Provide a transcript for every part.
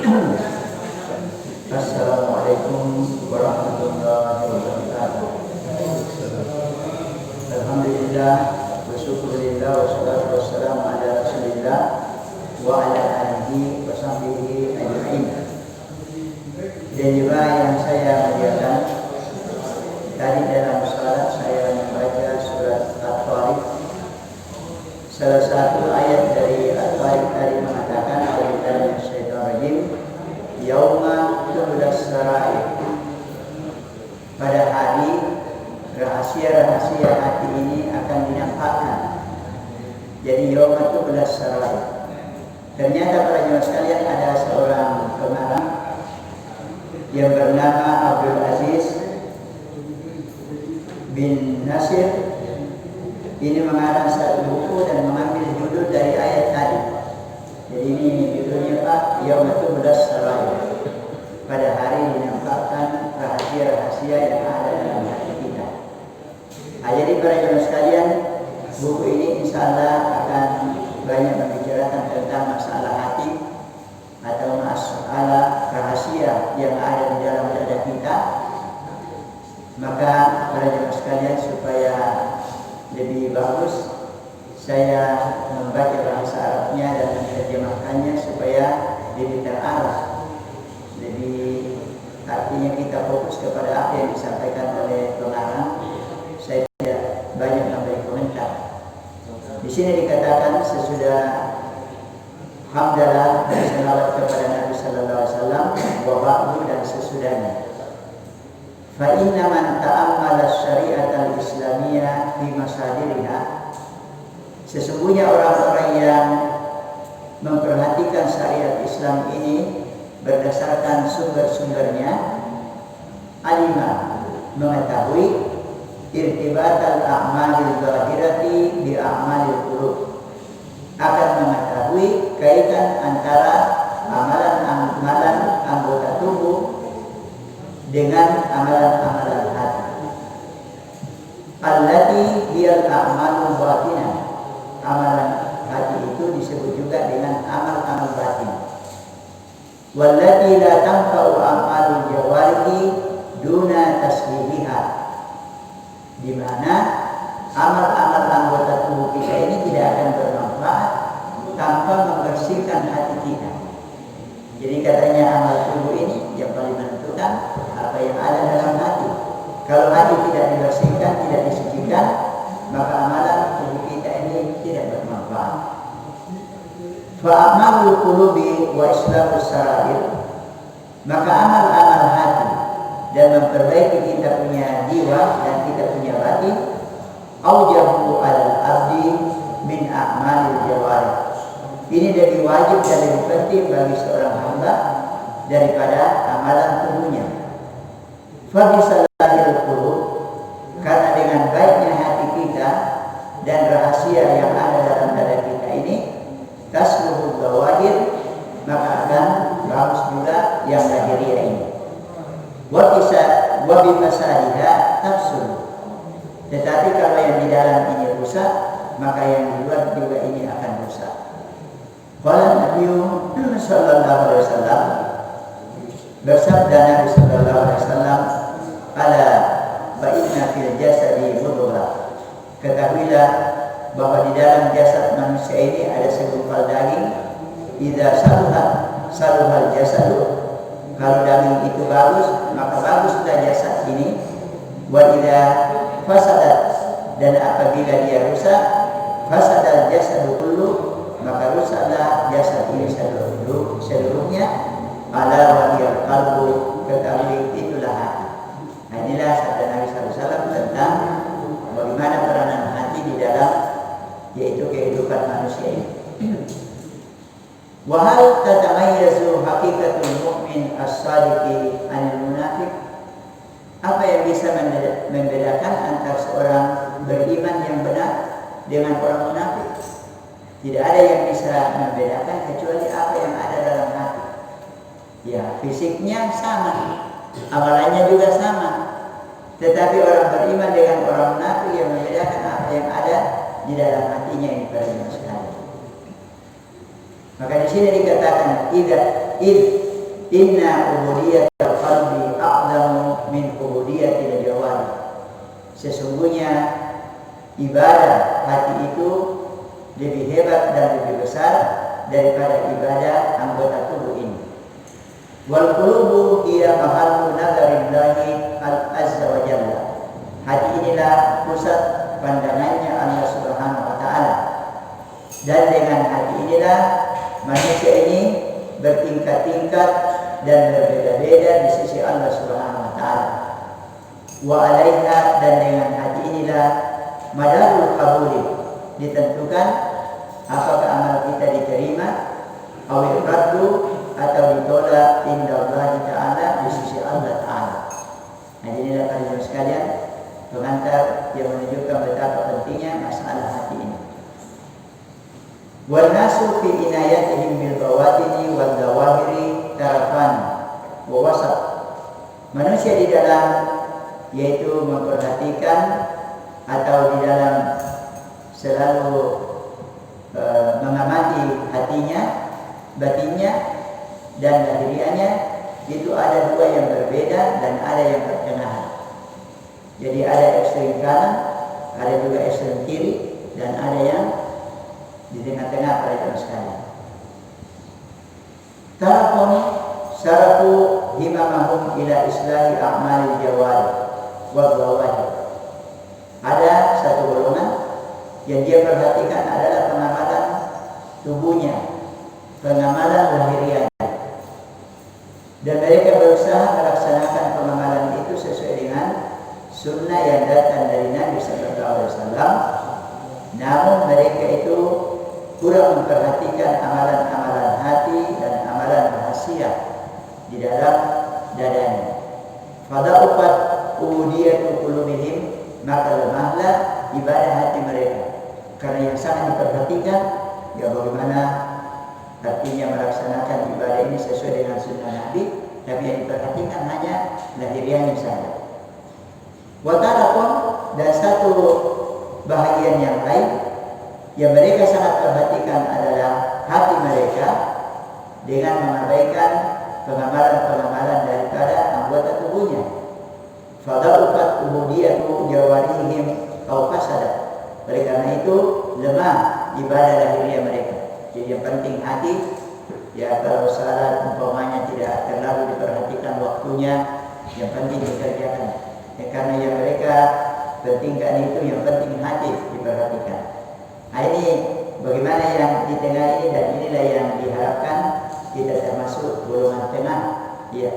Assalamualaikum warahmatullahi wabarakatuh. Alhamdulillah, wasyukurillah, wassalatu wassalamu ala rasulillah wa ala alihi wa sahbihi ajma'in. Dan juga yang saya muliakan, tadi dalam salat saya membaca surat At-Tariq. Salah satu ayat dari At-Tariq tadi mengatakan A'udzubillahi minasyaitonir rajim, yauma tublas sarair. Pada hari rahasia-rahasia hati ini akan dinampakkan. Jadi yauma tublas sarair. Ternyata para jemaah sekalian, ada seorang pengarang yang bernama Abdul Aziz bin Nasir. Ini mengarang satu buku dan mengambil judul dari ayat tadi. Jadi ini judulnya Pak, yauma tublas sarair. Pada hari dinampakkan rahasia-rahasia yang ada dalam hati kita. Jadi para jemaah sekalian, buku ini insya Allah akan banyak membicarakan tentang masalah hati atau masalah rahasia yang ada di dalam dada kita. Maka para jemaah sekalian, supaya lebih bagus saya membaca bahasa Arabnya dan menerjemahkannya supaya lebih terarah. Lebih artinya kita fokus kepada apa yang disampaikan oleh pengarang. Saya tidak banyak memberi komentar. Di sini dikatakan sesudah hamdalah dan salawat kepada Nabi sallallahu alaihi wasallam wa ba'du dan sesudahnya. Fa inna man ta'ammala syariat al-islamiyah fi masadiriha. Sesungguhnya orang-orang yang memperhatikan syariat Islam ini berdasarkan sumber-sumbernya, alima, mengetahui irtibat al-a'malil zahirati bi a'malil qulub, akan mengetahui kaitan antara amalan-amalan anggota tubuh dengan amalan-amalan hati. Allati hiyal a'malul batinah. Amalan hati itu disebut juga dengan amal-amal batin. Wallati la tanfa'u a'malul jawarihi duna tasbihiha. Di mana amal-amal anggota tubuh kita ini tidak akan bermanfaat tanpa membersihkan hati kita. Jadi katanya amal tubuh ini yang paling menentukan apa yang ada dalam hati. Kalau hati tidak dibersihkan, tidak disucikan, maka amalan tubuh kita ini tidak bermanfaat. Fa'amalul qulubi wa islahus sarair. Maka amal-amal hati dan memperbaiki kita punya jiwa dan kita punya batin, aujabu al-abdi min a'malil jawarih. Ini lebih wajib dan lebih penting bagi seorang hamba daripada amalan tubuhnya. Fa bisalahil qulub, karena dengan baiknya hati kita dan rahasia yang ada dalam dada kita ini, tasluhul zawahir, maka akan bagus juga yang lahiriah ini. Wa bi fasadiha tafsul. Tetapi kalau yang di dalam ini rusak, maka yang di luar juga ini akan rusak. Qala Nabi sallallahu alaihi wasallam, bersabda Nabi sallallahu alaihi wasallam, ala fa inna fil jasadi mudghah. Ketahuilah bahwa di dalam jasad manusia ini ada segumpal daging. Idza saluhal jasadu. Kalau daging itu bagus, maka baguslah jasad ini. Wa idza fasadat, dan apabila dia rusak, fasadal jasadu kullu, maka rusaklah jasad ini seluruhnya. Ala wahiyal qalbu, ketahui itulah hati. Nah, inilah sabda Nabi SAW tentang bagaimana peranan hati di dalam yaitu kehidupan manusia ini. Wa hal tatamayyazu haqiqatul mu'min as-sadiqi 'anil munafiq? Apa yang bisa membedakan antara seorang beriman yang benar dengan orang munafik? Tidak ada yang bisa membedakan kecuali apa yang ada dalam hati. Ya, fisiknya sama, amalannya juga sama. Tetapi orang beriman dengan orang munafik yang membedakan apa yang ada di dalam hatinya ini para jemaah sekalian. Maka di sini dikatakan id inna ubudiyatal qalbi a'zamu min ubudiyatil jawari. Sesungguhnya ibadah hati itu lebih hebat dan lebih besar daripada ibadah anggota tubuh ini. Wal qulubu hiya mahallu nazarillahi azza wa jalla. Hati inilah pusat pandangannya Allah Subhanahu wa taala. Dan dengan hati inilah manusia ini bertingkat-tingkat dan berbeda-beda di sisi Allah Subhanahu wa taala. Wa alaiha, dan dengan hati inilah madarul qabuli, ditentukan apakah amal kita diterima awil raddu atau ditolak indallahi ta'ala, di sisi Allah ta'ala. Nah, inilah para jemaah sekalian pengantar yang menunjukkan betapa pentingnya masalah hati ini. Wal nasu fi inayatihim bil bawatini wal zawahiri tarafan wa wasat. Manusia di dalam, yaitu memperhatikan atau di dalam selalu mengamati hatinya, batinnya dan lahiriannya, itu ada dua yang berbeda dan ada yang pertengahan. Jadi ada ekstrem kanan, ada juga ekstrem kiri, dan ada yang di tengah-tengah pada jemaah sekalian. Tarafun syarafu himamahum ila islahi a'malil jawari wa zawahir. Ada satu golongan yang dia perhatikan adalah pengamalan tubuhnya, pengamalan lahiriannya, dan mereka berusaha melaksanakan pengamalan itu sesuai dengan sunnah yang datang dari Nabi Sallallahu Alaihi Wasallam. Namun mereka itu kurang memperhatikan amalan-amalan hati dan amalan rahasia di dalam dadanya. Fada'ufat ubudiyatu qulubihim, maka lemahlah ibadah hati mereka. Karena yang sangat diperhatikan, ya bagaimana artinya melaksanakan ibadah ini sesuai dengan sunnah Nabi, tapi yang diperhatikan hanya lahiriannya saja. Watarakun, dan satu bahagian yang lain yang mereka sangat perhatikan adalah hati mereka dengan mengabaikan pengamalan-pengamalan daripada anggota tubuhnya. Fada'ufat ubudiyatu jawarihim aw fasadat. Oleh karena itu lemah ibadah lahiriah mereka. Jadi yang penting hati, ya kalau salat umpamanya tidak terlalu diperhatikan waktunya, yang penting dikerjakan. Ya, karena yang mereka pentingkan itu yang penting hati diperhatikan. Nah, ini bagaimana yang di tengah ini, dan inilah yang diharapkan kita termasuk golongan tengah, ya,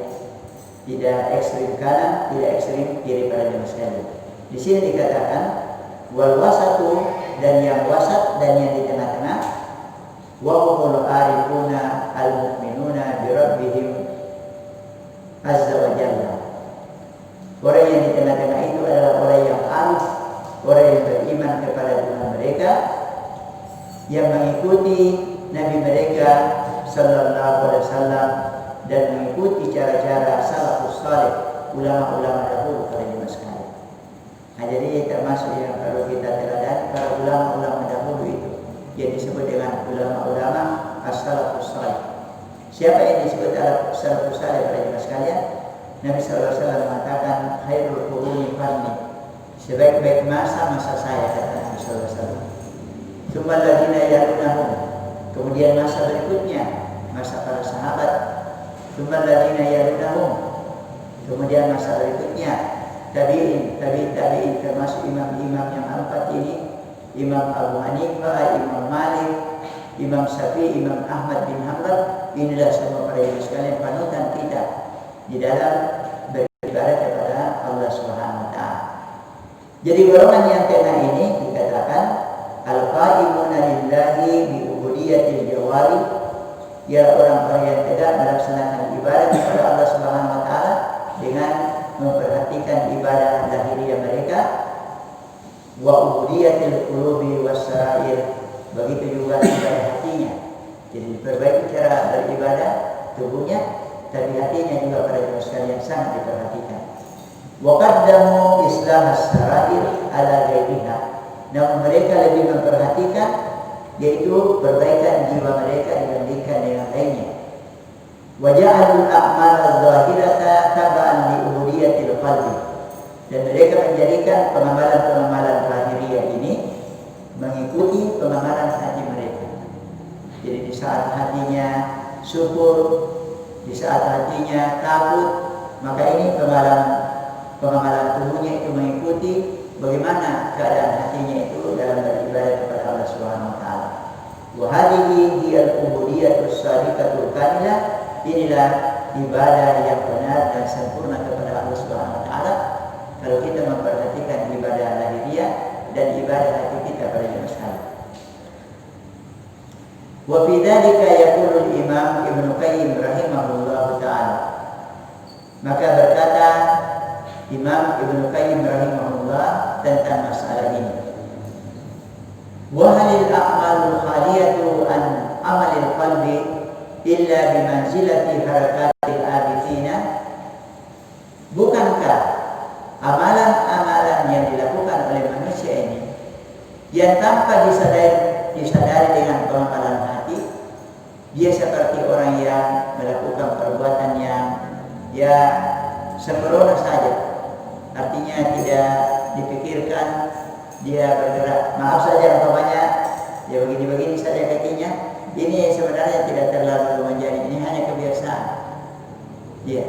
tidak ekstrim kanan, tidak ekstrim kiri pada jemaah sekalian. Di sini dikatakan wal wasatu, dan yang wasat dan yang di tengah-tengah, wa humul arifuna al mu'minuna bi rabbihim azza wa jalla. Orang yang di tengah-tengah itu adalah orang yang arif, orang yang beriman kepada Tuhan mereka, yang mengikuti Nabi mereka Sallallahu Alaihi Wasallam dan mengikuti cara-cara salafus saleh, ulama-ulama dahulu pada jemaah sekalian. Nah, jadi termasuk yang perlu kita teladani para ulama-ulama dahulu itu, yang disebut dengan ulama-ulama as-salafus saleh. Siapa yang disebut salafus saleh pada jemaah sekalian? Nabi Sallallahu Alaihi Wasallam mengatakan khairul quruni qarni, sebaik-baik masa saya, kata Nabi Sallallahu Alaihi Wasallam. Tsumma alladziina yalunahum, kemudian masa berikutnya masa para sahabat. Tsumma alladziina yalunahum, kemudian masa berikutnya tabi'in, tabi'in, termasuk imam-imam yang empat ini, Imam Abu Hanifah, Imam Malik, Imam Syafi'i, Imam Ahmad bin Hanbal. Inilah semua para jemaah sekalian panutan kita di dalam beribadah kepada Allah Subhanahu wa taala. Jadi golongan yang tengah ini dikatakan al-qaimuna lillahi bi ubudiyatil jawari, ya orang-orang yang tidak melaksanakan ibadah kepada Allah Subhanahu wa taala dengan memperhatikan ibadah lahiriah mereka, wa ubudiyatil qulubi wasair, begitu juga ibadah hatinya. Jadi diperbaiki cara beribadah tubuhnya, tapi hatinya juga pada jemaah sekalian sangat diperhatikan. Wa qaddamu islah as-sarair ala ghairiha, namun mereka lebih memperhatikan yaitu perbaikan jiwa mereka dibandingkan dengan lainnya. Wa ja'alul a'mal adh-dhahirata taba'an li ubudiyatil qalbi. Dan mereka menjadikan pengamalan-pengamalan lahiriah ini mengikuti pengamalan hati mereka. Jadi di saat hatinya syukur, di saat hatinya takut, maka ini pengamalan tubuhnya itu mengikuti bagaimana keadaan hatinya itu dalam beribadah kepada Allah Subhanahu wa taala. Wa hadhihi hiyal ubudiyatus shadiqatul kamilah. Inilah ibadah yang benar dan sempurna kepada Allah Subhanahu wa taala. Kalau kita memperhatikan ibadah lahiriah dan ibadah hati kita pada jemaah sekalian. Wa fi dzalika yaqulu al-Imam Ibnu Qayyim rahimahullahu taala. Maka berkata Imam Ibnu Qayyim rahimahullah tentang masalah ini. Wa halil a'malul khaliyatu an amalil qalbi illa bimanzilati harakatil abithina. Bukankah amalan-amalan yang dilakukan oleh manusia ini yang tanpa disadari dengan pengamalan hati, dia seperti orang yang melakukan perbuatan yang sembrono saja, artinya tidak dipikirkan, dia bergerak, maaf saja umpamanya ya begini-begini saja kakinya. Ini sebenarnya tidak terlalu menjadi, ini hanya kebiasaan. Ya.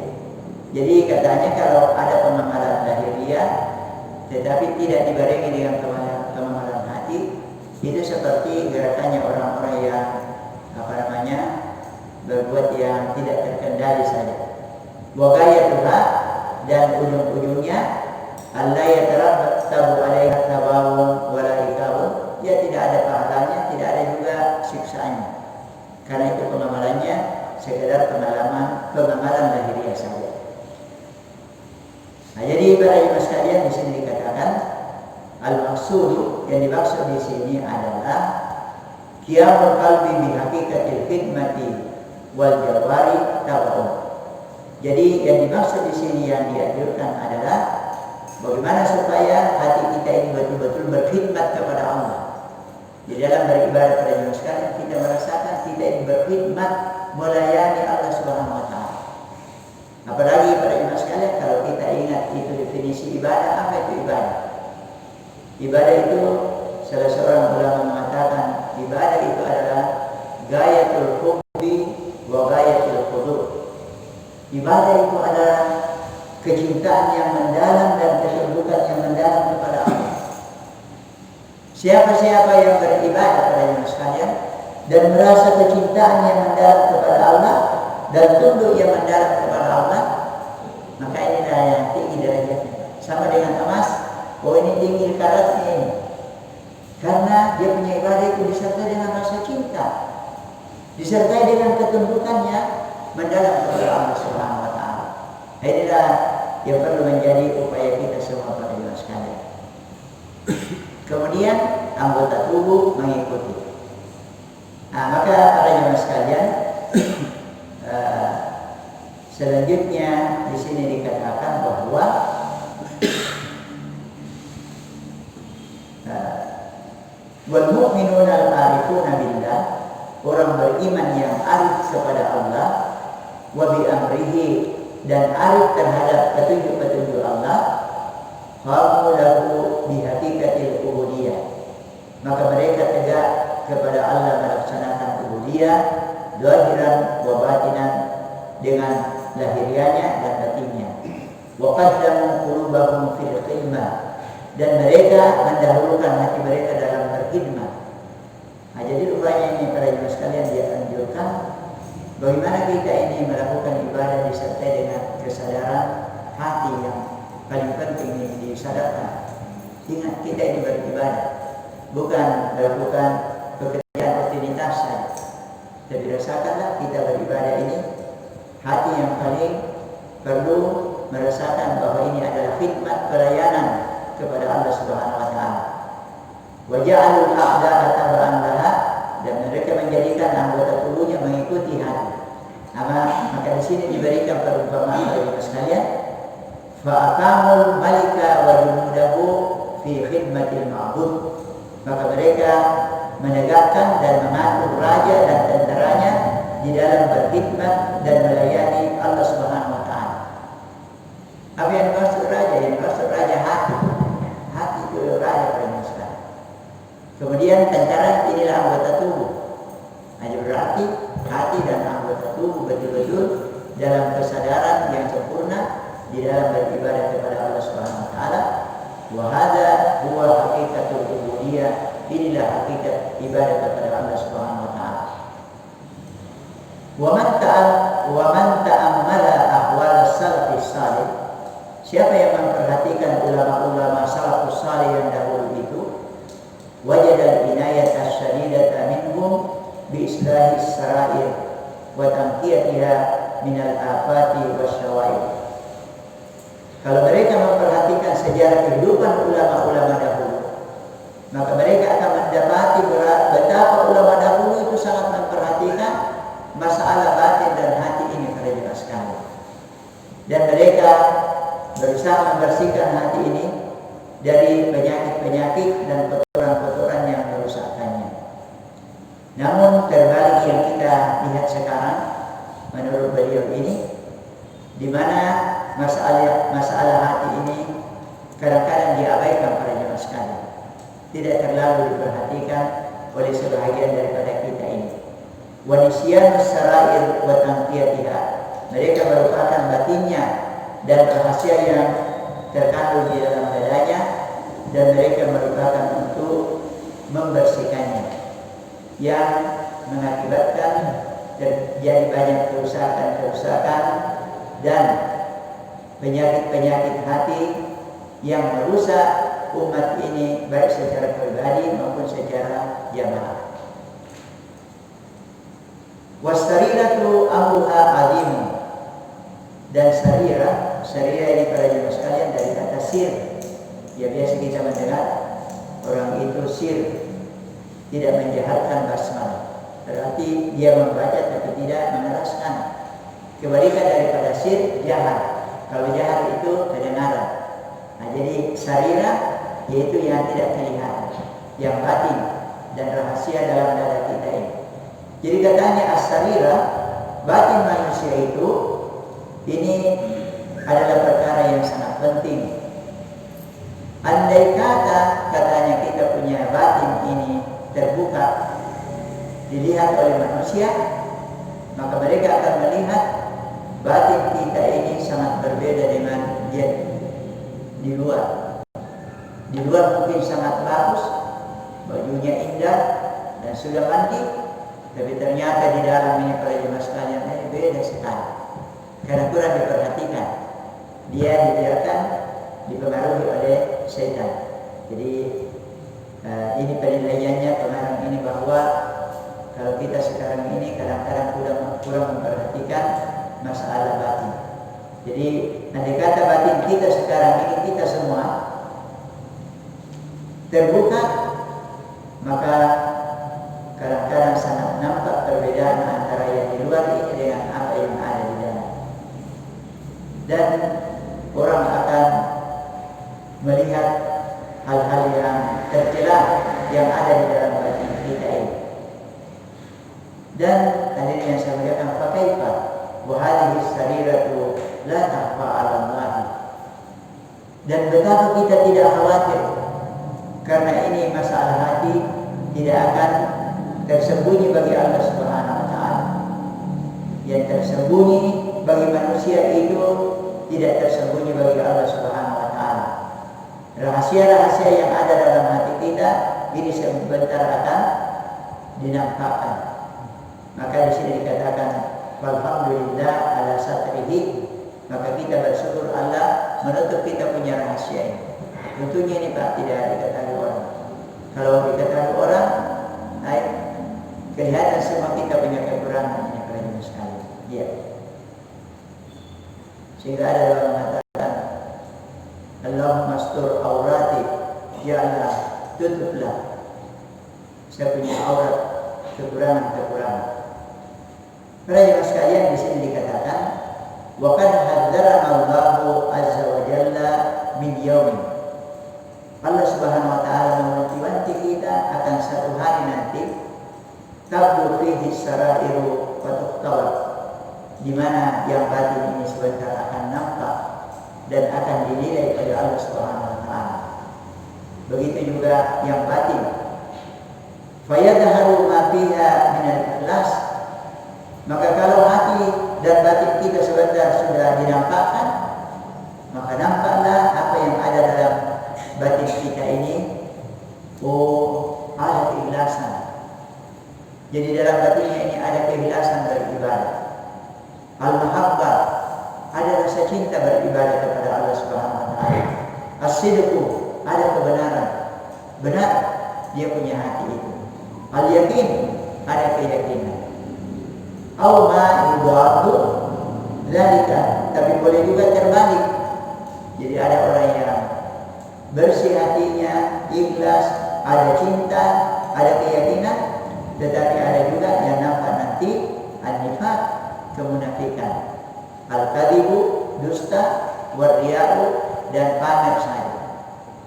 Jadi katanya kalau ada pengamalan lahiriah tetapi tidak dibarengi dengan pengamalan hati, itu seperti gerakannya orang-orang yang berbuat yang tidak terkendali saja. Wa ghayatuha, dan ujung-ujungnya alla yatarattabu alaiha thawabun wala iqabun, dia tidak ada pahalanya, tidak ada juga siksaannya. Karena itu pengamalannya sekedar pengamalan lahiriah saja. Nah, jadi para jemaah sekalian, di sini dikatakan al-maqsud, yang dimaksud di sini adalah qiyamul qalbi bi haqiqatil khidmati wal jawari tawaun. Jadi yang dimaksud di sini, yang dianjurkan adalah bagaimana supaya hati kita ini betul-betul berkhidmat kepada Allah. Di dalam beribadah pada jemaah sekalian, kita merasakan kita ini berkhidmat melayani Allah Subhanahu wa taala. Apalagi pada jemaah sekalian, kalau kita ingat itu definisi ibadah, apa itu ibadah? Ibadah itu, salah seorang ulama mengatakan, ibadah itu adalah gayatul hubbi wa gayatul khudu'. Ibadah itu adalah kecintaan yang mendalam dan ketundukan yang mendalam kepada Allah. Siapa-siapa yang beribadah pada jemaah sekalian dan merasa kecintaan yang mendalam kepada Allah dan tunduk yang mendalam kepada Allah, maka inilah yang tinggi derajatnya. Sama dengan emas, ini tinggi karatnya ini, karena dia punya ibadah itu disertai dengan rasa cinta, disertai dengan ketundukannya mendalam kepada Allah Subhanahu wa taala. Inilah yang perlu menjadi upaya kita semua pada jemaah sekalian. Kemudian anggota tubuh mengikuti. Nah, maka para jemaah sekalian, selanjutnya di sini dikatakan bahwa wal mu'minuna al-arifuna billah, orang beriman yang arif kepada Allah, wa bi amrihi, dan arif terhadap petunjuk-petunjuk Allah, qamu lahu bi haqiqatil ubudiyah, maka mereka tegak kepada Allah melaksanakan ubudiyah zahiran wa batinan, dengan lahiriahnya dan batinnya. Wa qaddamu qulubahum fil khidmah, dan mereka mendahulukan hati mereka dalam berkhidmat. Nah, jadi rupanya ini para jemaah sekalian dianjurkan bagaimana kita ini melakukan ibadah disertai dengan kesadaran hati yang paling penting ini disadarkan. Ingat, kita ini beribadah, bukan melakukan pekerjaan rutinitas saja. Tapi rasakanlah kita beribadah ini hati yang paling perlu merasakan bahwa ini adalah khidmat pelayanan kepada Allah Subhanahu wa taala. Wa ja'alul a'da'a tab'an laha, dan mereka menjadikan anggota tubuhnya mengikuti hati. Maka di sini diberikan perumpamaan oleh sekalian, fa aqamul malika wa junudahu fi khidmatil ma'bud, maka mereka menegakkan dan mengatur raja dan tentaranya di dalam dalam berkhidmat dan melayani Allah Subhanahu wa taala. Apa yang dimaksud raja? Yang dimaksud raja hati. Hati itu raja pada manusia. Kemudian tentara inilah anggota tubuh. Hanya berarti hati dan anggota tubuh betul-betul dalam kesadaran yang sempurna di dalam beribadah kepada Allah Subhanahu wa taala. Wa hadza huwa haqiqatul ubudiyah. Inilah hakikat ibadah kepada Allah Subhanahu wa taala. Wa man ta'ammala ahwal salafis salih. Siapa yang memperhatikan ulama-ulama salafus salih yang dahulu itu, wajada al-inayata asyadidata minhum bi islahis sarair wa tanqiyatiha min al-afati wasyawaib. Kalau mereka memperhatikan sejarah kehidupan ulama-ulama dahulu, maka mereka akan mendapati betapa ulama dahulu itu sangat memperhatikan masalah batin dan hati ini pada jelas sekali. Dan mereka berusaha membersihkan hati ini dari penyakit-penyakit dan kotoran-kotoran yang merusakkannya. Namun terbalik yang kita lihat sekarang menurut beliau ini, di mana masalah hati ini kadang-kadang diabaikan pada jemaah sekalian, tidak terlalu diperhatikan oleh sebahagian daripada kita ini. Wa nisyanus sarair wa tanqiyatiha. Mereka merupakan batinnya dan rahasia yang terkandung di dalam dadanya, dan mereka merupakan untuk membersihkannya, yang mengakibatkan terjadi banyak kerusakan dan penyakit-penyakit hati yang merusak umat ini baik secara pribadi maupun secara jamaah. Wastariratu amruha azimun. Dan sarira ini para jemaah sekalian dari kata sir. Ya, biasa kita mendengar orang itu sir, tidak menjahatkan basmalah. Berarti dia membaca tapi tidak mengeraskan. Kebalikan daripada sir, jahat. Kalau jahat itu kedengaran. Nah, jadi sarira yaitu yang tidak kelihatan, yang batin dan rahasia dalam dada kita ini. Jadi katanya as-sarira, batin manusia itu, ini adalah perkara yang sangat penting. Andai kata katanya kita punya batin ini terbuka, dilihat oleh manusia, maka mereka akan melihat batin kita ini sangat berbeda dengan dia di luar. Di luar mungkin sangat bagus, bajunya indah dan sudah mandi, tapi ternyata di dalam ini para jemaah sekalian ini beda sekali. Karena kurang diperhatikan, dia dibiarkan dipengaruhi oleh setan. Jadi ini penilaiannya pengarang ini, bahwa kalau kita sekarang ini kadang-kadang kurang memperhatikan masalah batin. Jadi andai kata batin kita sekarang ini, kita semua terbuka, maka kadang-kadang sangat nampak perbedaan antara yang di luar ini dengan apa yang ada di dalam. Dan orang akan melihat hal-hal yang tercela yang ada di dalam batin kita ini. Dan tadi yang saya katakan, fakaifa wa hadhihi sariratu la takhfa 'ala Allah. Dan betapa kita tidak khawatir, karena ini masalah hati tidak akan tersembunyi bagi Allah Subhanahu wa taala. Yang tersembunyi bagi manusia itu tidak tersembunyi bagi Allah Subhanahu wa taala. Rahasia-rahasia yang ada dalam hati kita ini sebentar akan dinampakkan. Maka di sini dikatakan walhamdulillah ala satrihi, maka kita bersyukur Allah menutup kita punya rahasia ini. Tentunya ini Pak tidak diketahui orang. Kalau diketahui orang, kelihatan semua kita punya kekurangan ini pada jenis sekali. Ya. Sehingga ada orang mengatakan, Allahumma astur aurati, ya Allah tutuplah saya punya aurat, kekurangan-kekurangan. Para jemaah sekalian, di sini dikatakan wa qad hadzarana Allahu azza wa jalla min yaumin. Allah Subhanahu wa taala mewanti-wanti kita akan satu hari nanti tabdu fihi sarairu wa tuqtawar, di mana yang batin ini sebentar akan nampak dan akan dinilai oleh Allah Subhanahu wa taala. Begitu juga yang batin. Fayadharu ma fiha min al-ikhlas, maka kalau hati dan batin kita sebentar sudah dinampakkan, maka nampaklah apa yang ada dalam batin kita ini. Oh, ada keikhlasan. Jadi dalam batinnya ini ada keikhlasan beribadah. Al-mahabbah, ada rasa cinta beribadah kepada Allah Subhanahu wa taala. As-sidqu, ada kebenaran. Benar dia punya hati itu. Al-yakin, ada keyakinan. Au ma yudadu zalika, tapi boleh juga terbalik. Jadi ada orang yang bersih hatinya, ikhlas, ada cinta, ada keyakinan, tetapi ada juga yang nampak nanti an-nifaq, kemunafikan, al-kadhibu, dusta, war-riya'u, dan pamer saja.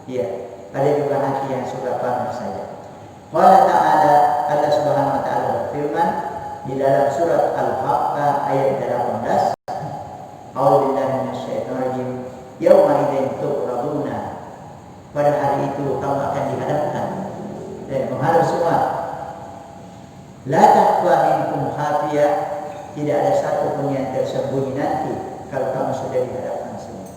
Ya, ada juga hati yang suka pamer saja. Qala ta'ala, Allah Subhanahu wa taala berfirman di dalam surat Al-Haqqah ayat 18, A'udzu billahi minasyaitonir rajim. Yauma idzin tu'raduna, pada hari itu kamu akan dihadapkan dan menghadap semua. La takhfa minkum khafiyah, tidak ada satu pun yang tersembunyi nanti kalau kamu sudah dihadapkan semua.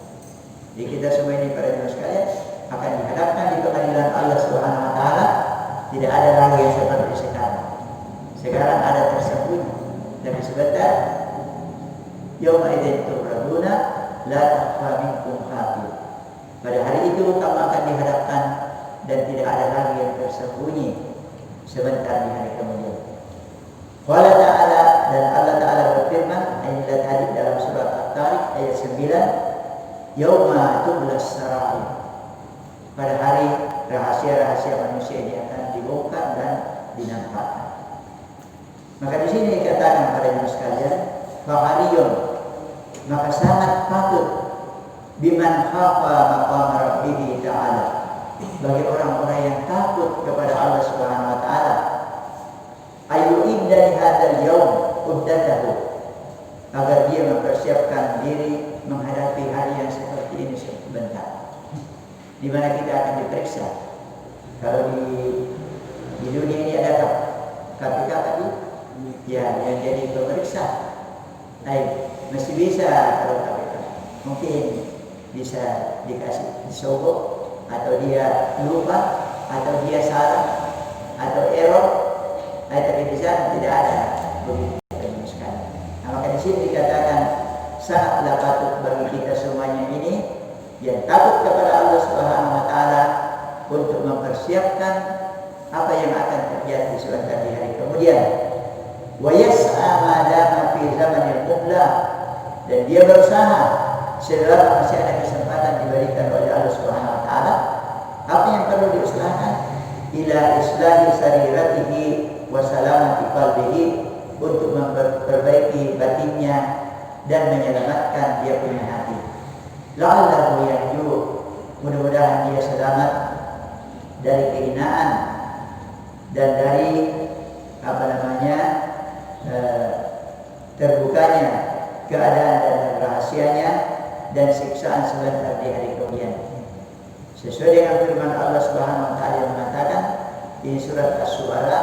Jadi kita semua ini para jemaah sekalian akan dihadapkan di pengadilan Allah Subhanahu wa taala. Tidak ada lagi yang seperti sekarang. Sekarang ada tersembunyi, tapi sebentar yauma idzin tu'raduna la takhfa minkum khafiyah. Pada hari itu kamu akan dihadapkan dan tidak ada lagi yang tersembunyi sebentar di hari kemudian. Qala ta'ala, dan Allah Ta'ala berfirman ayat tadi dalam surat At-Tariq ayat 9, yauma tublas sarair, pada hari rahasia-rahasia manusia ini akan dibongkar dan dinampakkan. Maka di sini dikatakan pada jemaah sekalian, fahariyun, maka sangat patut biman khafa maqam rabbih ta'ala, bagi orang-orang yang takut kepada Allah Subhanahu wa taala, ayu idda hadzal yaum uddatahu, agar dia mempersiapkan diri menghadapi hari yang seperti ini sebentar, di mana kita akan diperiksa. Kalau di dunia ini ada KPK tadi, ya yang jadi pemeriksa, mesti bisa. Kalau KPK mungkin bisa dikasih disogok, atau dia lupa, atau dia salah, atau error, tapi di sana tidak ada begitu sekali. Nah, maka di sini dikatakan sangatlah patut bagi kita semuanya ini yang takut kepada Allah Subhanahu wa taala untuk mempersiapkan apa yang akan terjadi sebentar di hari kemudian. Wa yas'a ma dama fi zamanil muhlah, dan dia berusaha selama masih ada kesempatan diberikan oleh Allah Subhanahu wa taala. Apa yang perlu diusahakan? Ila islahi sariratihi wa salamati qalbihi, untuk memperbaiki batinnya dan menyelamatkan dia punya hati. La'allahu yanju, mudah-mudahan dia selamat dari kehinaan dan dari terbukanya keadaan dan rahasianya dan siksaan sebentar di hari kemudian. Sesuai dengan firman Allah Subhanahu wa taala yang mengatakan di surat Asy-Syu'ara,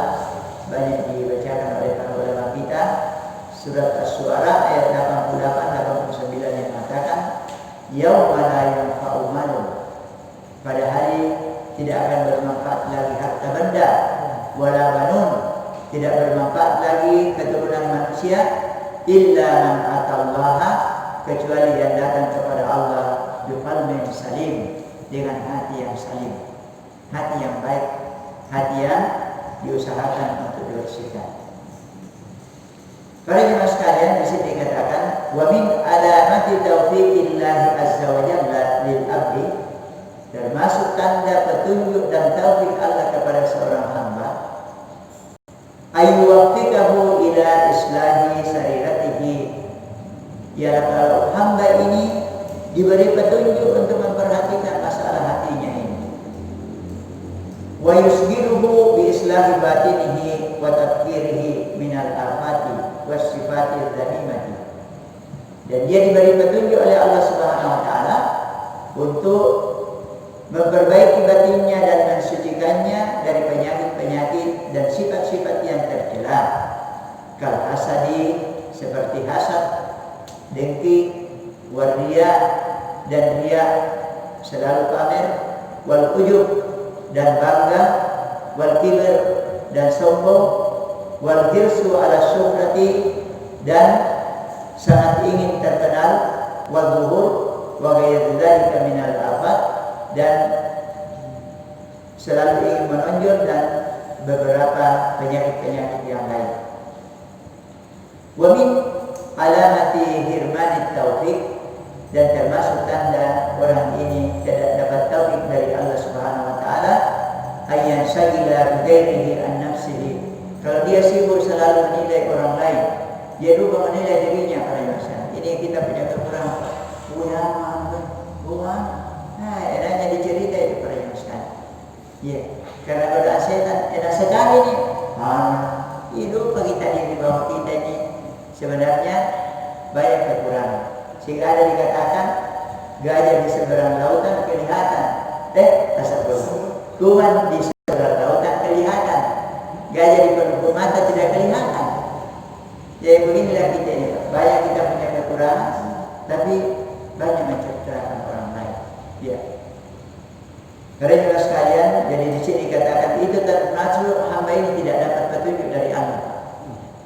banyak dibacakan oleh para ulama kita, surat Asy-Syu'ara ayat 88-89 yang mengatakan yauma la yanfa'u malun, pada hari tidak akan bermanfaat lagi harta benda, wala banun, tidak bermanfaat lagi keturunan manusia, illa man atallaha, kecuali yang datang kepada Allah biqalbin salim, dengan hati yang salim, hati yang baik, hati yang diusahakan untuk dibersihkan. Para jemaah sekalian, di sini dikatakan wa min alamati taufiqillahi azza wa jalla lil abdi, termasuk tanda petunjuk dan taufik Allah kepada seorang hamba, ayyuwaffiqahu ila islahi sariratihi, ialah kalau hamba ini diberi petunjuk untuk memperhatikan masalah hatinya ini, wa yusghiruhu bi islahi batinihi, wa tadhkirihi minal afati was sifatil dhamimati. Dan dia diberi petunjuk oleh Allah Subhanahu wa taala untuk memperbaiki batinnya dan mensucikannya dari penyakit-penyakit dan sifat-sifat yang tercela. Kal hasadi, seperti hasad, dengki, waria dan riya, selalu pamer, wal ujub dan bangga, wal kibr dan sombong, wal hirsu ala syuhrati dan sangat ingin terkenal, wal zuhur wa ghairu dzalika minal afat dan selalu ingin menonjol dan beberapa penyakit-penyakit yang lain. Wa min alamati hirmanit taufik, dan termasuk tanda orang ini tidak dapat taufik dari Allah Subhanahu wa taala, ayyan syagila bighairihi an nafsihi. Kalau dia sibuk selalu menilai orang lain, dia lupa menilai dirinya. Para masyarakat ini kita punya kekurangan. Enaknya dicerita itu para masyarakat. Ya, karena godaan setan enak sekali nih. Hidup kita di bawah kita ini sebenarnya banyak kekurangan. Sehingga ada dikatakan gajah di seberang lautan kelihatan, kuman di seberang lautan kelihatan, gajah di penutup mata tidak kelihatan. Jadi beginilah kita ini, banyak kita punya kekurangan, tapi banyak menceritakan orang lain. Ya. Karena juga sekalian, jadi di sini dikatakan itu termasuk hamba ini tidak dapat petunjuk dari Allah.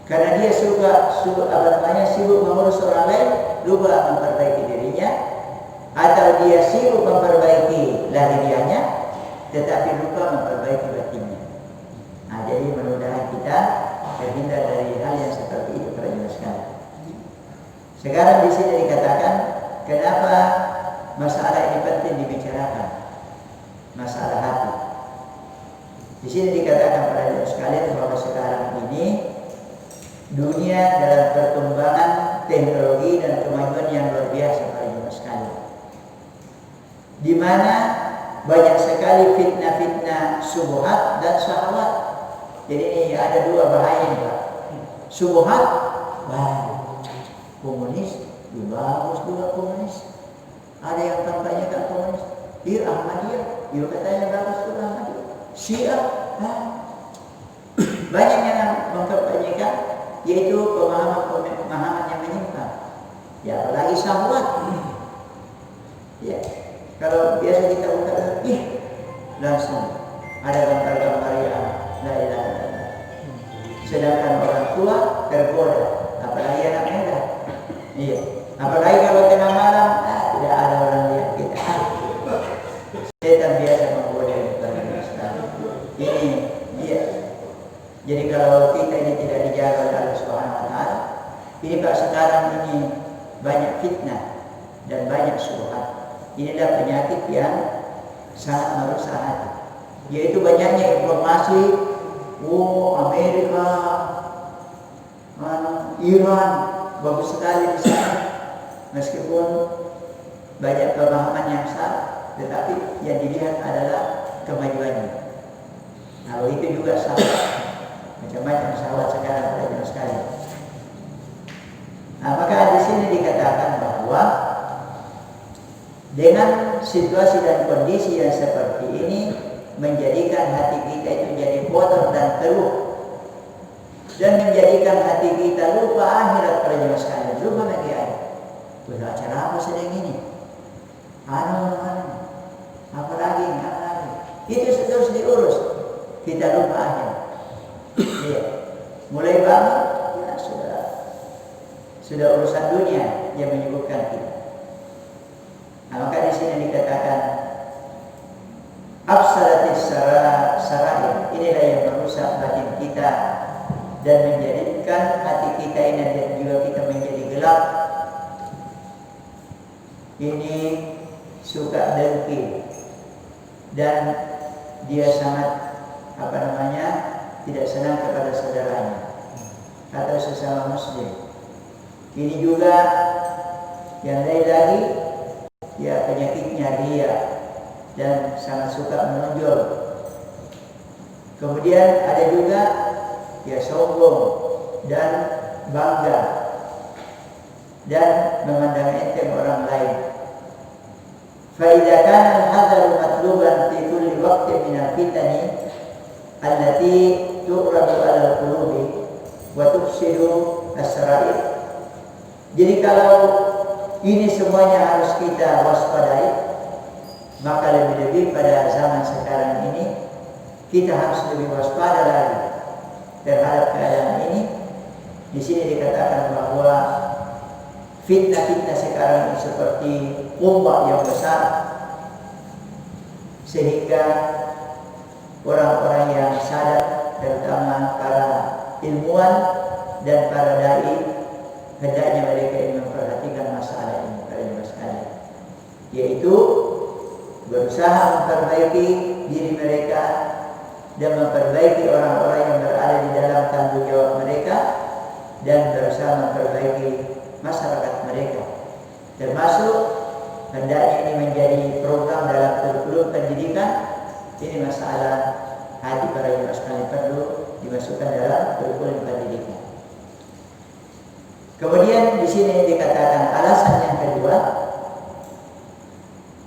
Karena dia sibuk mengurus orang lain, lupa memperbaiki dirinya, atau dia sibuk memperbaiki lahiriahnya, tetapi lupa memperbaiki batinnya. Nah, jadi mudah-mudahan kita terhindar dari hal yang seperti itu para jemaah sekalian. Sekarang di sini dikatakan kenapa masalah ini penting dibicarakan, masalah hati. Di sini dikatakan para jemaah sekalian bahwa sekarang ini dunia dalam perkembangan teknologi dan kemajuan yang luar biasa para jemaah sekalian, di mana banyak sekali fitnah-fitnah syubhat dan syahwat. Jadi ini ada dua bahaya nih Pak. Syubhat, komunis, bagus juga komunis. Ada yang kampanyekan komunis, Ahmadiyah, katanya bagus juga Ahmadiyah. Syiah, banyak yang mengkampanyekan, yaitu pemahaman yang menyimpang. Ya, apalagi syahwat. Ya, kalau biasa kita buka, langsung ada gambar-gambar yang la ilaha illallah. Sedangkan orang tua tergoda, apalagi anak muda. Iya, apalagi kalau tengah malam, tidak ada orang lihat kita. Setan biasa menggoda ini. Iya. Jadi kalau kita ini tidak dijaga oleh Allah Subhanahu wa taala, ini Pak sekarang ini banyak fitnah dan banyak syubhat. Inilah penyakit yang sangat merusak hati. Yaitu banyaknya informasi, Amerika, Iran, bagus sekali di sana. Meskipun banyak pemahaman yang salah, tetapi yang dilihat adalah kemajuannya. Kalau itu juga salah. Macam-macam syahwat sekarang pada jemaah sekalian. Nah, maka di sini dikatakan bahwa dengan situasi dan kondisi yang seperti ini menjadikan hati kita itu jadi kotor dan keruh, dan menjadikan hati kita lupa akhirat para jemaah sekalian, lupa lagi akhirat. Acara apa sedang ini? Apalagi? Itu terus diurus, kita lupa akhirat. Iya. Mulai bangun, ya sudah urusan dunia yang menyibukkan kita. Nah, maka di sini dikatakan afsadatis sarair, inilah yang merusak batin kita dan menjadikan hati kita ini dan jiwa kita menjadi gelap. Ini suka dengki dan dia sangat tidak senang kepada saudaranya atau sesama muslim. Ini juga yang lain lagi, ya penyakitnya dia dan sangat suka menonjol. Kemudian ada juga ya sombong dan bangga dan memandang enteng orang lain. Fa idza kana al-hadaru matluban fi kulli waqtin min al-fitani allati tu'radu 'ala al-qulubi wa tufsidu as-sarair. Jadi kalau ini semuanya harus kita waspadai, maka lebih-lebih pada zaman sekarang ini kita harus lebih waspada lagi terhadap keadaan ini. Di sini dikatakan bahwa fitnah-fitnah sekarang ini seperti ombak yang besar, sehingga orang-orang yang sadar, terutama para ilmuwan dan para dai, hendaknya mereka ini memperhatikan masalah ini para jemaah sekalian, yaitu berusaha memperbaiki diri mereka dan memperbaiki orang-orang yang berada di dalam tanggung jawab mereka, dan berusaha memperbaiki masyarakat mereka. Termasuk hendaknya ini menjadi program dalam kurikulum pendidikan. Ini masalah hati para jemaah sekalian perlu dimasukkan dalam kurikulum pendidikan. Kemudian di sini dikatakan alasan yang kedua,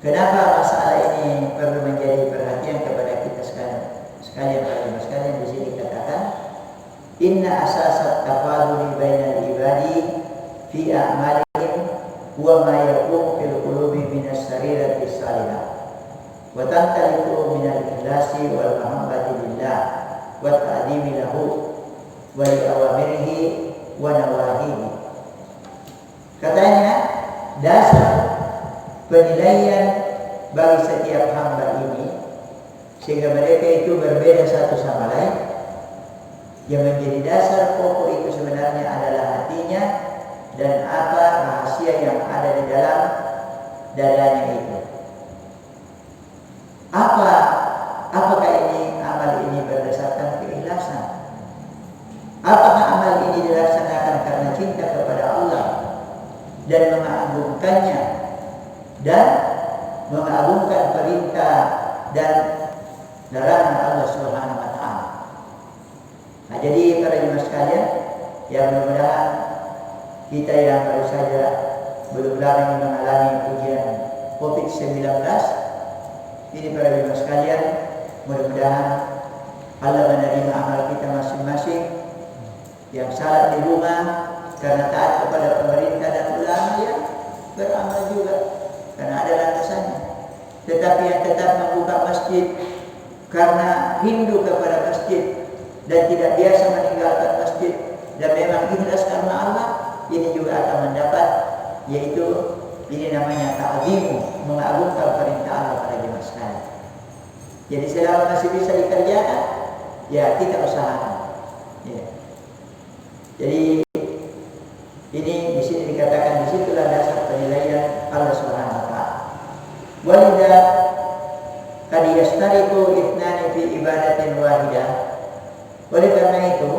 kenapa masalah ini perlu menjadi perhatian kepada kita sekalian para jemaah sekalian. Di sini dikatakan inna asasat tafaduli bainal ibadi fi a'malihim huwa ma yaqumu fil qulubi minas sarirati salihah wa tantaliqu minal ikhlasi wal mahabbati lillah wa ta'dimi lahu wa li awamirihi wa nawahihi. Katanya dasar penilaian bagi setiap hamba ini, sehingga mereka itu berbeda satu sama lain, yang menjadi dasar pokok itu sebenarnya adalah hatinya dan apa rahasia yang ada di dalam dadanya itu. Apakah ini amal ini berdasarkan keikhlasan? Apakah amal ini dilaksanakan karena cinta kepada Allah dan mengagungkannya dan mengagungkan perintah dan larangan Allah Subhanahu wa taala. Nah, jadi para jemaah sekalian, yang mudah-mudahan kita yang baru saja belum lama ini mengalami ujian COVID-19 ini, para jemaah sekalian, mudah-mudahan Allah menerima amal kita masing-masing. Yang salat di rumah karena taat kepada pemerintah dan ulama, ya beramal juga karena ada landasannya. Tetapi yang tetap membuka masjid karena rindu kepada masjid dan tidak biasa meninggalkan masjid dan memang ikhlas karena Allah, ini juga akan mendapat, yaitu ini namanya ta'zimu, mengagungkan perintah Allah pada jemaah sekalian. Jadi selama masih bisa dikerjakan, ya kita usahakan. Ya. Jadi ini di sini dikatakan, disitulah dasar penilaian Allah Subhanahu wa taala. Walidha qad yastariqu ithnani fi ibadatin wahidah. Oleh karena itu,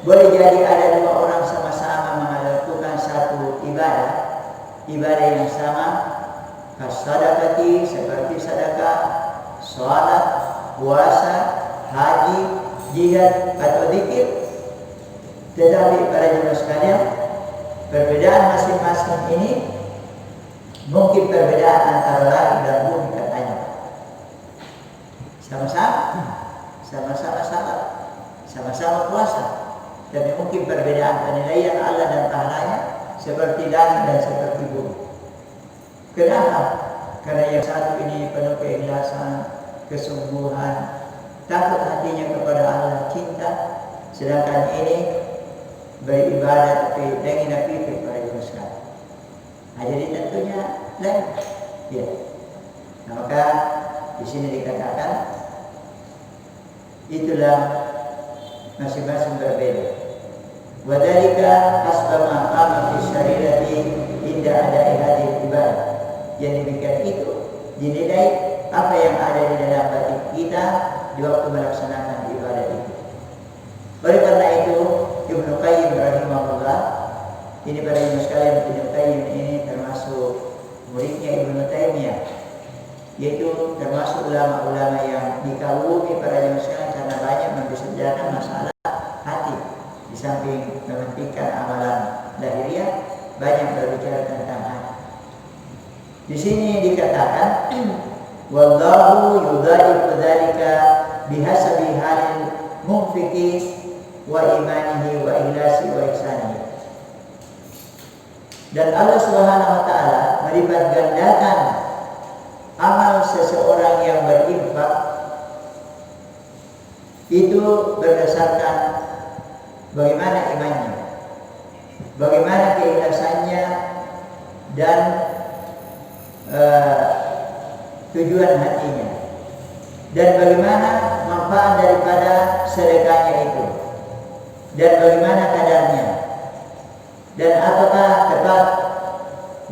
boleh jadi ada dua orang sama-sama melakukan satu ibadah yang sama, kasadaqati, seperti sedekah, salat, puasa, haji, jihad atau zikir. Tetapi para jemaah sekalian, perbedaan masing-masing ini mungkin perbedaan antara langit dan bumi katanya. Sama-sama salat, sama-sama puasa, tapi mungkin perbedaan penilaian Allah dan pahalanya seperti langit dan seperti bumi. Kenapa? Karena yang satu ini penuh keikhlasan, kesungguhan, takut hatinya kepada Allah, cinta, sedangkan ini beribadah tapi dengan fikir pada jemaah. Nah, jadi tentunya lain. Ya. Nah, maka di sini dikatakan itulah masing-masing berbeda. Wadhalika asbama qama fi syarirati inda ada'i hadhihi ibadah. Yang demikian itu dinilai apa yang ada di dalam batin kita di waktu melaksanakan ibadah itu. Oleh karena itu Ibnu Qayyim rahimahullah, ini para jemaah sekalian, Ibnu Qayyim ini termasuk muridnya Ibnu Taimiyah, yaitu termasuk ulama-ulama yang dikagumi para jemaah sekalian karena banyak membicarakan masalah hati. di samping mementingkan amalan lahiriah, banyak berbicara tentang hati. Di sini dikatakan wallahu yudhaifu dzalika bihasabi halil munfiqi wa imanihi wa ikhlasi wa ihsanihi. Dan Allah Subhanahu wa taala melipat gandakan amal seseorang yang berinfak itu berdasarkan bagaimana imannya, bagaimana keikhlasannya, dan tujuan hatinya, dan bagaimana manfaat daripada sedekahnya itu, dan bagaimana kadarnya, dan apakah tepat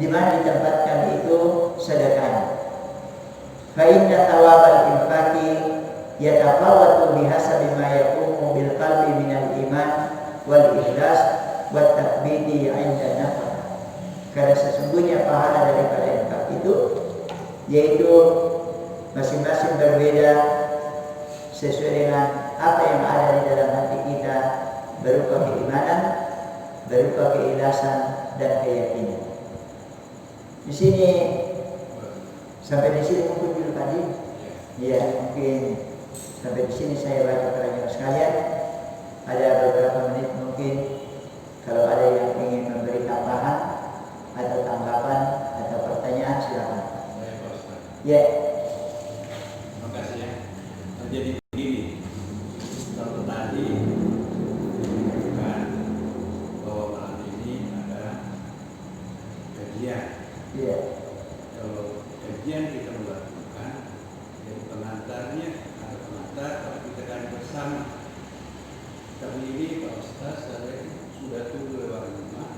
di mana ditempatkan itu sedekahnya. Fa inna thawabal infaqi yatafawatu bihasabi ma yaqumu bil qalbi minal iman wal ikhlas wat tathbiti 'inda nafah. Karena sesungguhnya pahala daripada infak itu yaitu masing-masing berbeda sesuai dengan apa yang ada di dalam hati kita, berupa keimanan, berupa keikhlasan dan keyakinan. Di sini sampai di sini mungkin dulu tadi. Ya, mungkin sampai di sini saya baca para sekalian. Ada beberapa menit mungkin kalau ada yang ingin memberi tambahan atau tanggapan atau pertanyaan silakan. Ya. Terima kasih ya. Jadi begini, kalau tadi kan bahwa malam ini ada kajian. Iya. Kalau kajian kita melakukan, jadi pengantarnya ada pengantar, tapi kita kan bersama. Tapi ini Pak Ustaz saya sudah tunggu lewat rumah.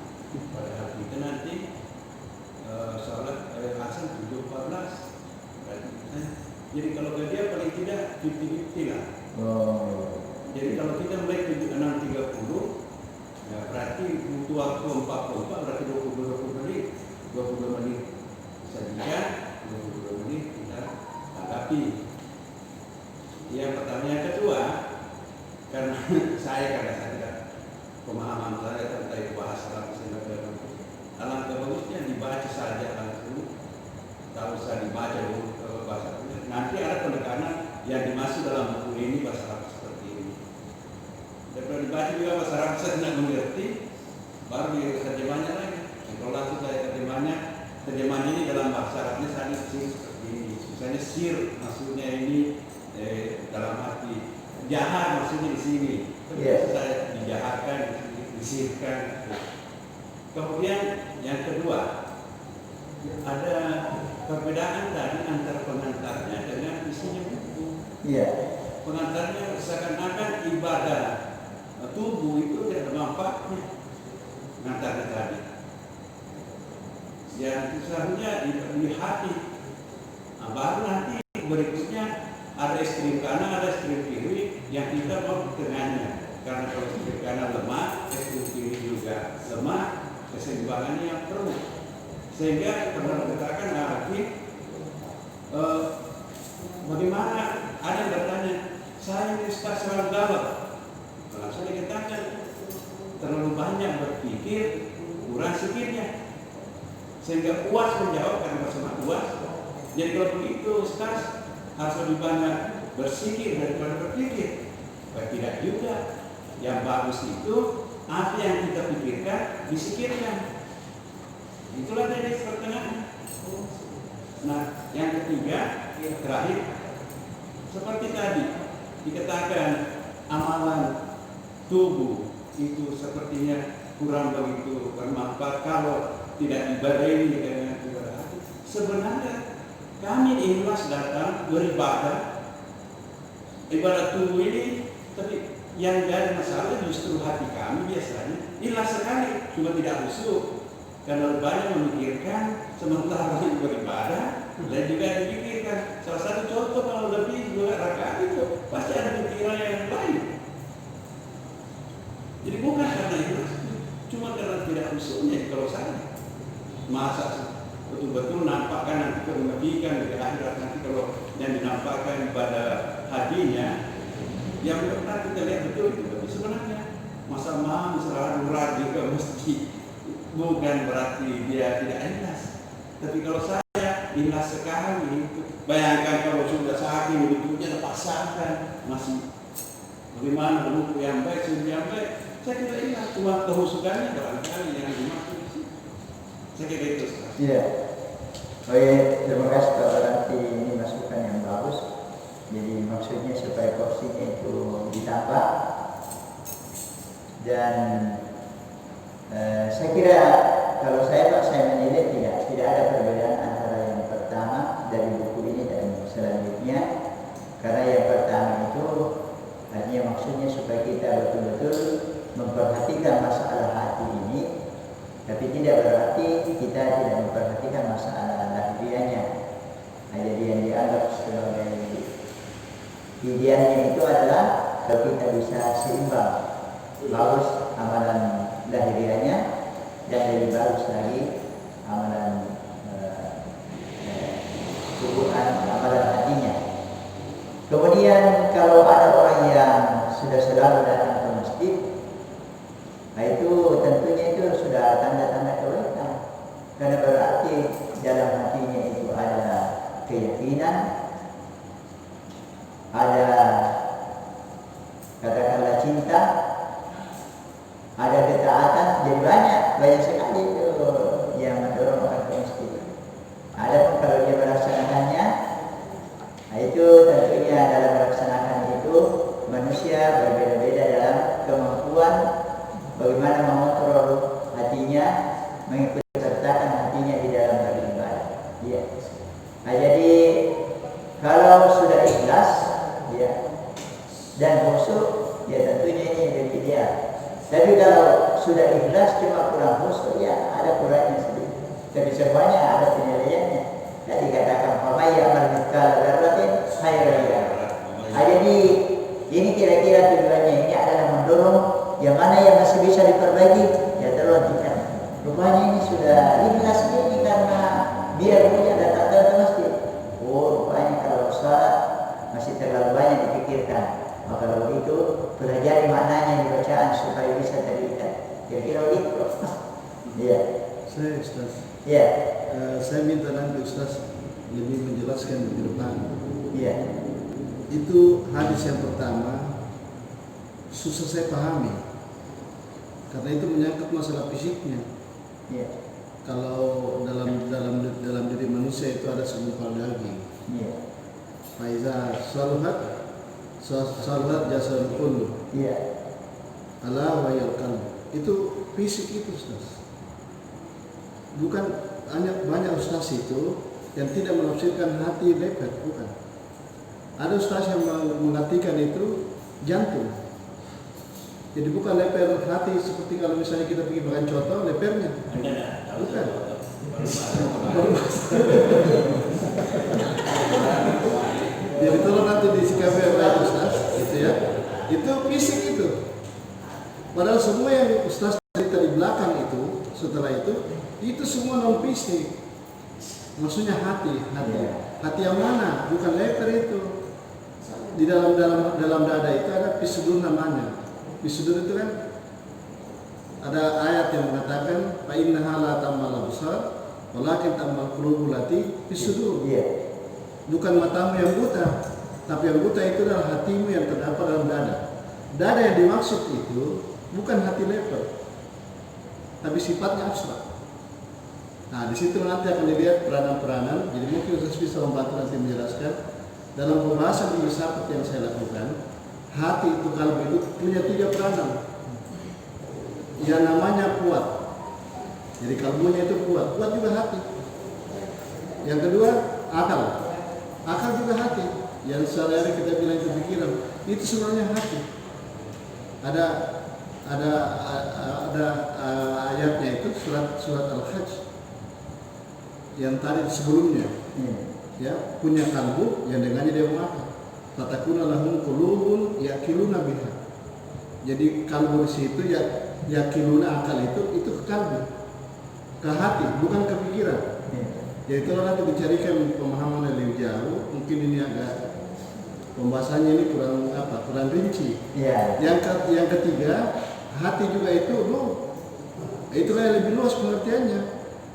Padahal kita nanti sholat asar 7.14. Jadi kalau dia paling tidak 50-50 lah. Jadi kalau kita mulai 6.30, ya berarti butuh waktu 44, berarti 20 menit. 20 menit saja, 22 menit kita tanggapi. Yang pertama, yang kedua, karena saya tidak pemahaman saya tentang bahasa Arab sehingga alangkah bagusnya dibaca saja langsung, tak usah dibaca dulu bahasa Arab. Nanti ada penekanan yang dimasuk dalam buku ini bahasa Arab seperti ini. Daripada dibaca juga bahasa Arab saya tidak mengerti, baru diterjemahnya lagi. Kalau langsung saya terjemahan ini dalam bahasa Arabnya saya sir seperti ini. Misalnya sir maksudnya ini dalam arti jahat maksudnya di sini. Terus saya dijahatkan, disirkan. Kemudian yang kedua, ada perbedaan tadi antara pengantarnya dengan isinya buku. Iya. Pengantarnya seakan-akan ibadah tubuh itu tidak ada manfaatnya. Pengantarnya tadi. Yang seharusnya di hati. Nah, baru nanti berikutnya ada ekstrem kanan, ada ekstrem kiri yang kita mau ke tengahnya. Karena kalau ekstrem kanan lemah, ekstrem kiri juga lemah, keseimbangannya yang perlu. Sehingga pernah dikatakan lagi, bagaimana ada yang bertanya, saya ini Ustaz selalu galau. Kalau saya dikatakan terlalu banyak berpikir, kurang sikitnya. Sehingga puas menjawab karena bersama puas. Jadi kalau begitu Ustaz harus lebih banyak bersikir daripada berpikir. Tidak juga. Yang bagus itu apa yang kita pikirkan disikirkan. Itulah dari pertengahan. Nah, yang ketiga, terakhir, seperti tadi dikatakan amalan tubuh itu sepertinya kurang begitu bermanfaat kalau tidak dibarengi dengan ibadah hati. Sebenarnya kami ikhlas datang beribadah ibadah tubuh ini, tapi yang jadi masalah justru hati kami biasanya ikhlas sekali, cuma tidak khusyuk karena banyak memikirkan sementara beribadah dan juga dipikirkan. Salah satu contoh kalau lebih 2 rakaat itu pasti ada pikiran yang lain. Jadi bukan karena ikhlas, cuma karena tidak khusyuknya. Kalau saya masa betul-betul nampakkan nanti kemudian di akhirat nanti kalau yang dinampakkan pada hadinya yang benar kita lihat betul itu, tapi sebenarnya masa bukan berarti dia tidak ikhlas. Tapi kalau saya ikhlas sekali, bayangkan kalau sudah sakit bentuknya dipasangkan, masih bagaimana bentuk yang baik, sumber yang baik, saya tidak ikhlas. Cuma kehusukannya barangkali yang dimaksud di sini. Saya kira itu. Iya. Oke, terima kasih Pak Ranti, ini masukan yang bagus. Jadi maksudnya supaya porsinya itu ditambah. Dan saya kira kalau saya Pak, saya menilai tidak ada perbedaan antara yang pertama dari buku ini dan selanjutnya. Karena yang pertama itu artinya maksudnya supaya kita betul-betul memperhatikan masalah hati ini, tapi tidak berarti kita tidak memperhatikan masalah lahiriahnya. Nah, jadi yang dianggap sebagai idealnya itu adalah kalau kita bisa seimbang, bagus amalan lahiriahnya dan lebih bagus lagi amalan hubungan amalan hatinya. Kemudian kalau ada orang yang sudah selalu datang ke masjid, nah itu tentunya itu sudah tanda-tanda kebaikan, karena berarti dalam hatinya itu ada keyakinan, ada katakanlah cinta, ada ketaatan. Jadi banyak sekali itu yang mendorong orang ke masjid. Adapun kalau dia melaksanakannya, nah itu tentunya dalam melaksanakan itu manusia berbeda-beda dalam kemampuan bagaimana mengontrol hatinya, mengikut sertakan hatinya di dalam beribadah. Ya. Nah, jadi kalau sudah ikhlas, ya, dan khusyuk, ya tentunya ini lebih ideal. Tapi kalau sudah ikhlas cuma kurang khusyuk, ya ada kurangnya sedikit. Tapi semuanya ada penilaiannya. Tadi katakan famay amal mithqala dzarratin khairan yarah. Jadi ini kira-kira tujuannya ini adalah mendorong yang mana yang masih bisa diperbaiki, ya terlanjutkan. Rupanya ini sudah ikhlas ini karena biar punya datang ke masjid. Oh, rupanya kalau sholat masih terlalu banyak dipikirkan. Maka kalau begitu pelajari maknanya di bacaan supaya bisa terikat. Kira-kira begitu. Iya. Saya Ustaz. Iya. Saya minta nanti Ustaz lebih menjelaskan di depan. Iya. Itu hadis yang pertama susah saya pahami karena itu menyangkut masalah fisiknya. Iya. Kalau dalam diri manusia itu ada segumpal daging. Iya. Faiza saluhat jasad kullu. Iya. Ala wa yalqal. Itu fisik itu Ustaz. Bukan banyak ustaz itu yang tidak menafsirkan hati leper, bukan. Ada ustaz yang mengartikan itu jantung. Jadi bukan leper hati seperti kalau misalnya kita pergi makan coto, lepernya. Bukan. Jadi tolong nanti disikapi oleh ustaz, gitu ya. Itu fisik itu. Padahal semua yang ustaz cerita di belakang itu, setelah itu semua non fisik. Maksudnya hati yang mana? Bukan leper itu. Di dalam dada itu ada pisudur namanya. Pisudur itu kan ada ayat yang mengatakan fa innaha la ta'mal absar walakin ta'mal qulubul lati pisudur. Iya. Bukan matamu yang buta, tapi yang buta itu adalah hatimu yang terdapat dalam dada. Dada yang dimaksud itu bukan hati leper, tapi sifatnya abstrak. Nah, di situ nanti akan dilihat peranan-peranan. Jadi mungkin saya bisa membantu nanti menjelaskan dalam pembahasan di filsafat yang saya lakukan. Hati itu kalbu itu punya 3 peranan. Yang namanya kuat. Jadi kalbunya itu kuat juga hati. Yang kedua akal. Akal juga hati. Yang sehari-hari kita bilang itu pikiran. Itu sebenarnya hati. Ada ayatnya itu surat Al-Hajj yang tadi sebelumnya, ya, punya kalbu yang dengannya dia mengaku fatakuna lahum qulubun yaqiluna biha. Jadi kalbu di situ ya, yaqiluna akal itu ke kalbu, ke hati, bukan ke pikiran. Jadi kalau nanti dicarikan pemahaman yang lebih jauh, mungkin ini agak pembahasannya ini kurang rinci. Iya. Yang ketiga, hati juga itu Itulah yang lebih luas pengertiannya.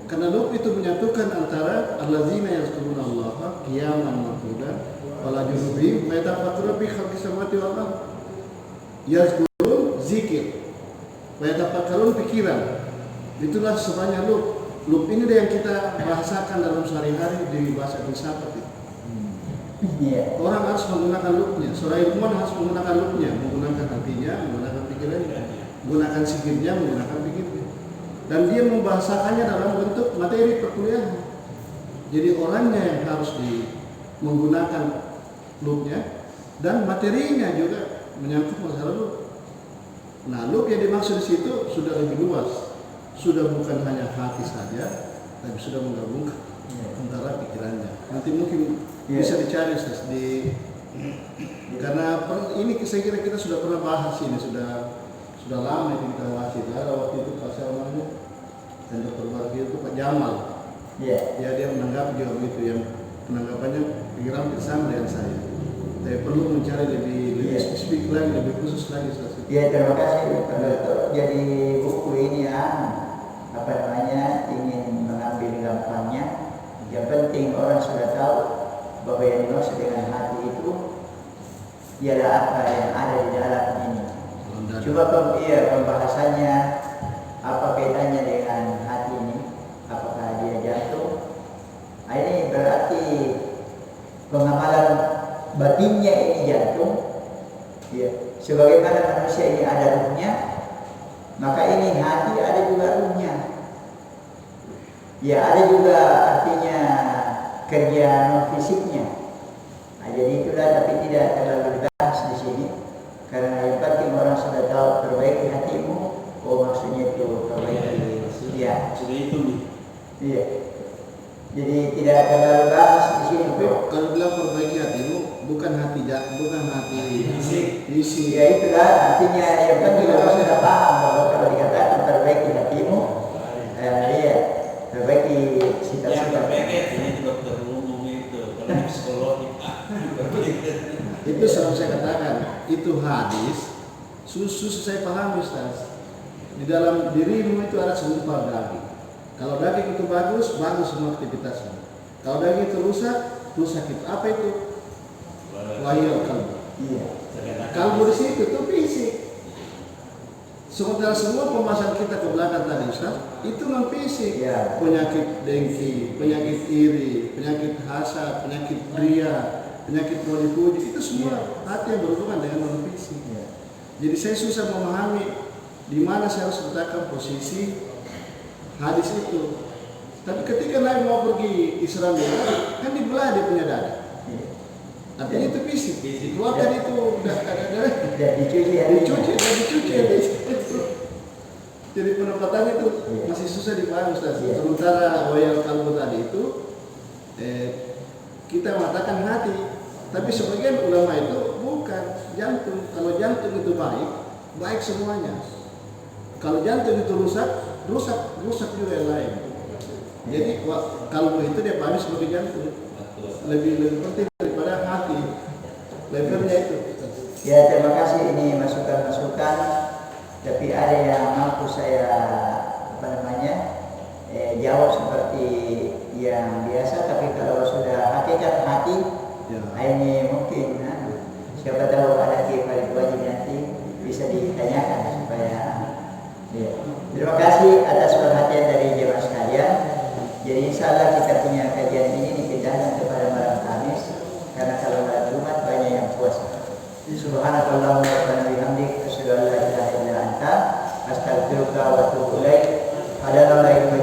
Karena lub itu menyatukan antara allazina yazkuruna Allah qiyaman wa qu'udan wa ala junubihim wa yatafakkaruna fi khalqis samawati wal ardh. Yazkurun zikir, wa yatafakkarun pikiran. Itulah sebenarnya lub. Lub ini yang kita bahasakan dalam sehari-hari di bahasa filsafat itu. Orang harus menggunakan lubnya. Seorang ilmuwan harus menggunakan lubnya, menggunakan hatinya, menggunakan pikirannya, menggunakan sikirnya, menggunakan pikirnya. Dan dia membahasakannya dalam bentuk materi perkuliahan. Jadi orangnya yang harus menggunakan lubnya dan materinya juga menyangkut masalah lub. Nah, lub yang dimaksud di situ sudah lebih luas. Sudah bukan hanya hati saja, tapi sudah menggabungkan antara pikirannya. Nanti mungkin bisa dicari karena ini saya kira kita sudah pernah bahas ini, sudah lama itu kita bahas itu. Ada waktu itu Pak Salmannya dan Dr. Bargi itu Pak Jamal. Dia menanggapi jawab itu yang penanggapannya pikiran bersama dengan saya. Saya perlu mencari lebih spesifik lagi, lebih khusus lagi. Terima kasih Pak Dr. Jadi buku ini ingin mengambil gampangnya. Yang penting orang sudah tahu bahwa yang dimaksud dengan hati itu ialah apa yang ada di dalam ini. Coba pembahasannya apa kaitannya dengan hati ini? Apakah dia jantung? Ini berarti pengamalan batinnya ini jantung. Sebagaimana manusia ini ada ruhnya, maka ini hati ada juga ruhnya. Ada juga artinya kerja non fisiknya. Jadi itulah, tapi tidak terlalu dibahas di sini karena yang penting orang sudah tahu perbaiki hatimu. Maksudnya itu perbaiki. Sudah itu nih. Jadi tidak terlalu bahas di sini. Kalau bilang perbaiki hatimu, bukan hati fisik. Itulah artinya yang penting orang sudah paham bahwa kalau dikatakan perbaiki hatimu, perbaiki sifat-sifat. Perbaiki hatinya itu dokter umum itu, kalau di psikologi itu selalu saya katakan, itu hadis susah saya pahami Ustaz. Di dalam dirimu itu ada segumpal daging. Kalau daging itu bagus semua aktivitasnya. Kalau daging itu rusak itu. Apa itu? Wahyu kalbu. Kalbu di situ itu fisik. Sementara semua pembahasan kita ke belakang tadi Ustaz, itu non fisik. Penyakit dengki, penyakit iri, penyakit hasad, penyakit ria, penyakit mau dipuji, itu semua hati yang berhubungan dengan non fisik. Jadi saya susah memahami di mana saya harus letakkan posisi hadis itu. Tapi ketika Nabi mau pergi Isra Mi'raj, kan dibelah dia punya dada. Artinya itu fisik. Dikeluarkan itu udah ada dicuci. Jadi penempatannya itu masih susah dipahami Ustaz. Sementara wayal kalbu tadi itu kita mengatakan hati, tapi sebagian ulama itu bukan jantung. Kalau jantung itu baik semuanya. Kalau jantung itu rusak juga yang lain. Jadi kalbu itu dia pahami sebagai jantung. Lebih penting daripada hati. Levelnya itu. Terima kasih, ini masukan-masukan. Tapi ada yang mampu saya jawab seperti yang biasa. Tapi kalau sudah hakikat hati, ini mungkin siapa tahu ada kiai wajib nanti bisa ditanyakan supaya. Terima kasih atas perhatian dari jemaah sekalian. Jadi insya Allah kita punya kajian ini dipindahkan kepada malam Kamis karena kalau malam Jumat banyak yang puasa. Subhanakallahumma wa bihamdik asyhadu an la ilaha illa anta astaghfiruka wa atubu ilaik. Hadallahi wa